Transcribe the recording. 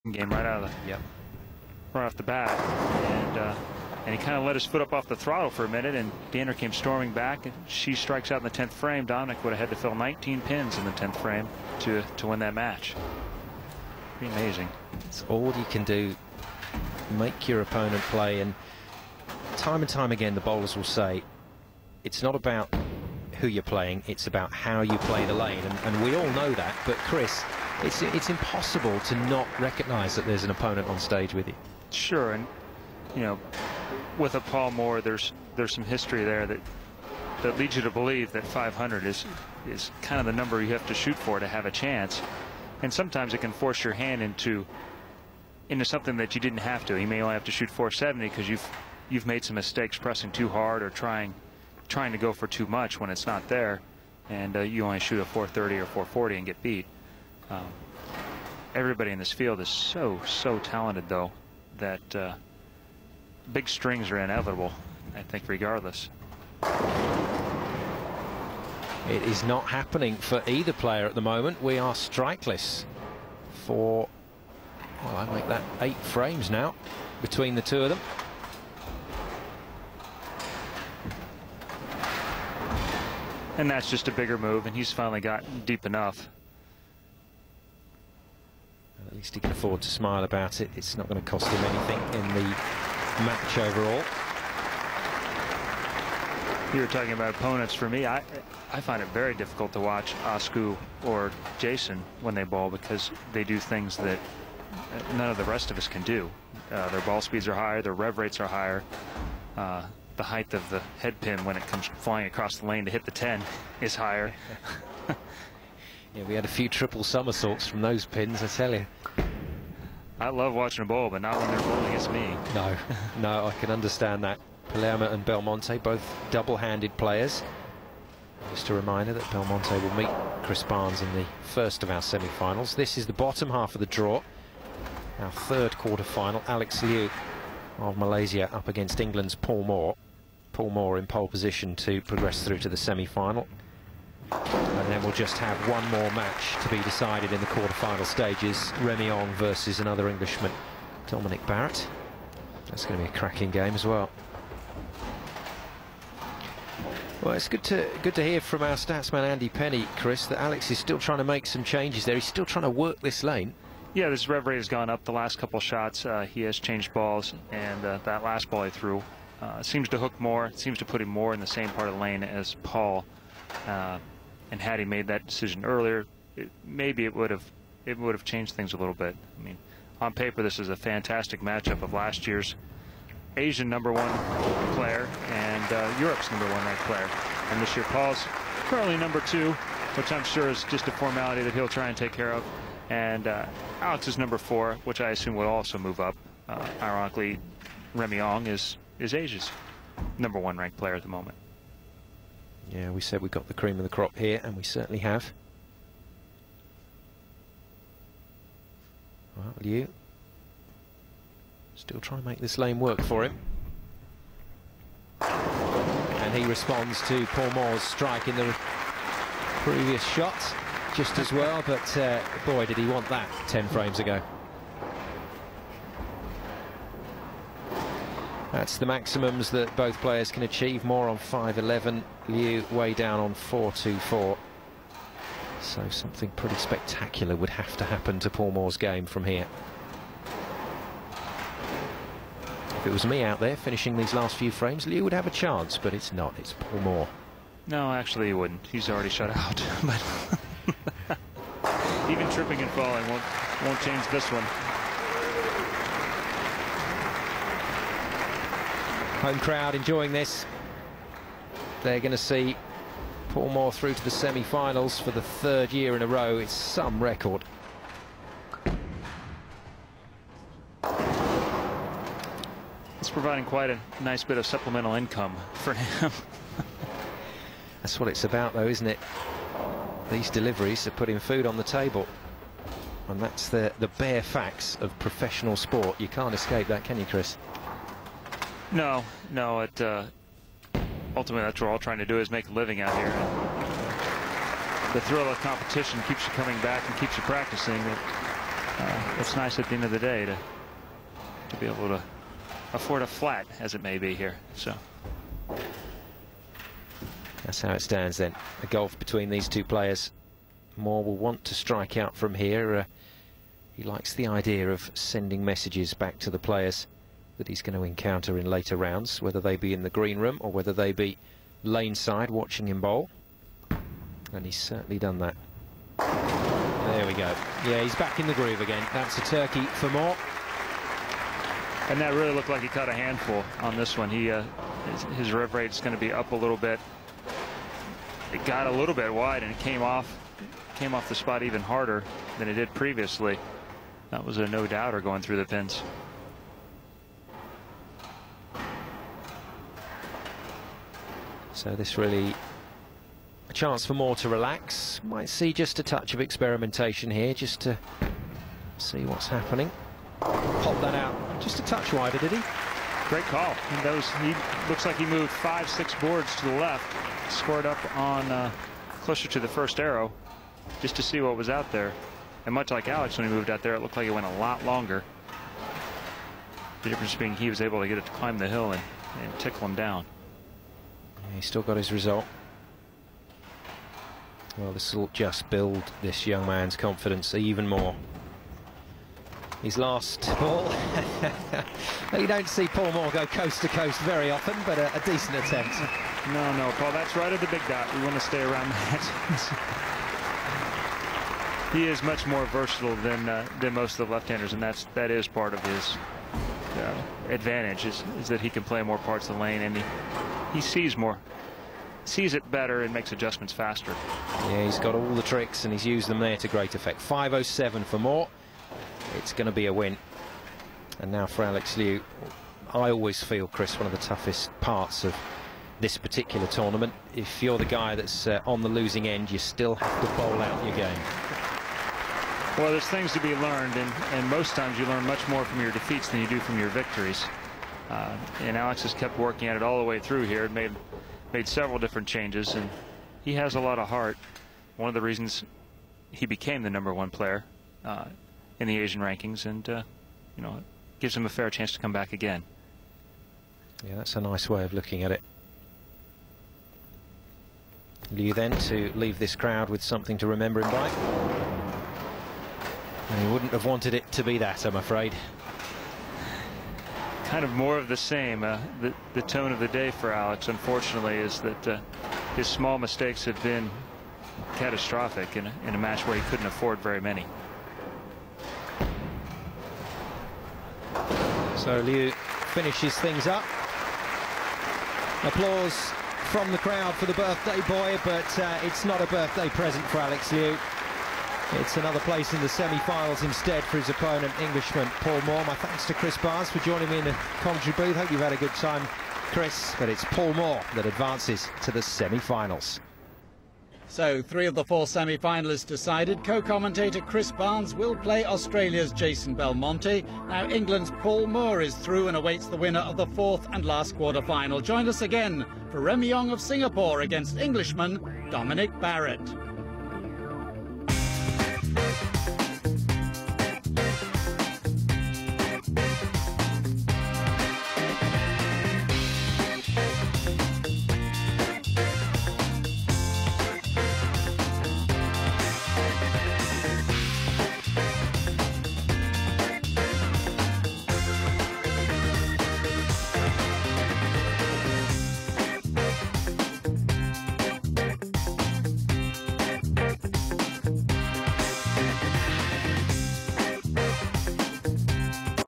game right out of the right off the bat, and he kind of let his foot up off the throttle for a minute, and Danner came storming back, and she strikes out in the 10th frame. Dominic would have had to fill 19 pins in the 10th frame to win that match. Pretty amazing. It's all you can do. Make your opponent play, and time again the bowlers will say it's not about who you're playing, it's about how you play the lane, and we all know that. But Chris, it's impossible to not recognise that there's an opponent on stage with you. Sure, and you know, with a Paul Moor, there's some history there that leads you to believe that 500 is kind of the number you have to shoot for to have a chance, and sometimes it can force your hand into something that you didn't have to. You may only have to shoot 470 because you've made some mistakes pressing too hard or trying to go for too much when it's not there, and you only shoot a 430 or 440 and get beat. Everybody in this field is so talented, though, that big strings are inevitable, I think, regardless. It is not happening for either player at the moment. We are strikeless for, well, I make that 8 frames now between the two of them. And that's just a bigger move, and he's finally got deep enough. At least he can afford to smile about it. It's not going to cost him anything in the match overall. You were talking about opponents. For me, I find it very difficult to watch Asku or Jason when they bowl, because they do things that none of the rest of us can do. Their ball speeds are higher, their rev rates are higher. The height of the head pin when it comes flying across the lane to hit the 10 is higher. Yeah, we had a few triple somersaults from those pins, I tell you. I love watching a bowl, but not when they're bowling against me. No, no, I can understand that. Palermo and Belmonte, both double-handed players. Just a reminder that Belmonte will meet Chris Barnes in the first of our semi-finals. This is the bottom half of the draw. Our third quarter-final. Alex Liew of Malaysia up against England's Paul Moor. Paul Moor in pole position to progress through to the semi-final. And then we'll just have one more match to be decided in the quarter-final stages. Remy Ong versus another Englishman, Dominic Barrett. That's going to be a cracking game as well. Well, it's good to hear from our statsman Andy Penny, Chris, that Alex is still trying to make some changes there. He's still trying to work this lane. Yeah, this rev rate has gone up the last couple shots. He has changed balls, and that last ball he threw seems to hook more. It seems to put him more in the same part of the lane as Paul. And had he made that decision earlier, maybe it would have changed things a little bit. I mean, on paper, this is a fantastic matchup of last year's Asian #1 player and Europe's #1 ranked player. And this year, Paul's currently #2, which I'm sure is just a formality that he'll try and take care of. And Alex is #4, which I assume will also move up. Ironically, Remy Ong is Asia's #1 ranked player at the moment. Yeah, we said we got the cream of the crop here, and we certainly have. Well, Liew still trying to make this lane work for him. And he responds to Paul Moor's strike in the previous shot just as well, but boy, did he want that 10 frames ago. That's the maximums that both players can achieve. Moor on 5.11, Liew way down on 4.24. So something pretty spectacular would have to happen to Paul Moor's game from here. If it was me out there finishing these last few frames, Liew would have a chance, but it's not. It's Paul Moor. No, actually he wouldn't. He's already shut out. But even tripping and falling won't change this one. Home crowd enjoying this. They're going to see Paul Moor through to the semi-finals for the 3rd year in a row. It's some record. It's providing quite a nice bit of supplemental income for him. That's what it's about, though, isn't it? These deliveries are putting food on the table. And that's the bare facts of professional sport. You can't escape that, can you, Chris? No, ultimately that's what we're all trying to do, is make a living out here. The thrill of competition keeps you coming back and keeps you practicing. it's nice at the end of the day to be able to afford a flat, as it may be here. So that's how it stands then. A gulf between these two players. Moor will want to strike out from here. He likes the idea of sending messages back to the players that he's going to encounter in later rounds, whether they be in the green room or whether they be lane side watching him bowl. And he's certainly done that. There we go. Yeah, he's back in the groove again. That's a turkey for Moor. And that really looked like he caught a handful on this one. His rev rate is going to be up a little bit. It got a little bit wide and it came off the spot even harder than it did previously. That was a no-doubter going through the pins. So this really a chance for Moor to relax. Might see just a touch of experimentation here, just to see what's happening. Pop that out just a touch wider, did he? Great call. He looks like he moved 5-6 boards to the left, scored up on closer to the first arrow, just to see what was out there. And much like Alex, when he moved out there, it looked like it went a lot longer. The difference being he was able to get it to climb the hill and tickle him down. Yeah, he's still got his result. Well, this will just build this young man's confidence even more. His last ball. You don't see Paul Moor go coast to coast very often, but a decent attempt. No, Paul, that's right at the big dot. We want to stay around that. He is much more versatile than most of the left-handers, and that is part of his advantage is that he can play more parts of the lane, and he sees it better and makes adjustments faster. Yeah, he's got all the tricks and he's used them there to great effect. 507 for Moor. It's going to be a win. And now for Alex Liew, I always feel, Chris, one of the toughest parts of this particular tournament. If you're the guy that's on the losing end, you still have to bowl out your game. Well, there's things to be learned, and most times you learn much more from your defeats than you do from your victories. And Alex has kept working at it all the way through here and made several different changes, and he has a lot of heart. One of the reasons he became the #1 player in the Asian rankings, and you know, it gives him a fair chance to come back again. Yeah, that's a nice way of looking at it. Liew then to leave this crowd with something to remember him by. And he wouldn't have wanted it to be that, I'm afraid. Kind of more of the same. The tone of the day for Alex, unfortunately, is that his small mistakes have been catastrophic in a match where he couldn't afford very many. So Liew finishes things up. Applause from the crowd for the birthday boy, but it's not a birthday present for Alex Liew. It's another place in the semi-finals instead for his opponent, Englishman Paul Moor. My thanks to Chris Barnes for joining me in the commentary booth. Hope you've had a good time, Chris. But it's Paul Moor that advances to the semi-finals. So 3 of the 4 semi-finalists decided. Co-commentator Chris Barnes will play Australia's Jason Belmonte. Now England's Paul Moor is through and awaits the winner of the 4th and last quarter-final. Join us again for Remy Ong of Singapore against Englishman Dominic Barrett.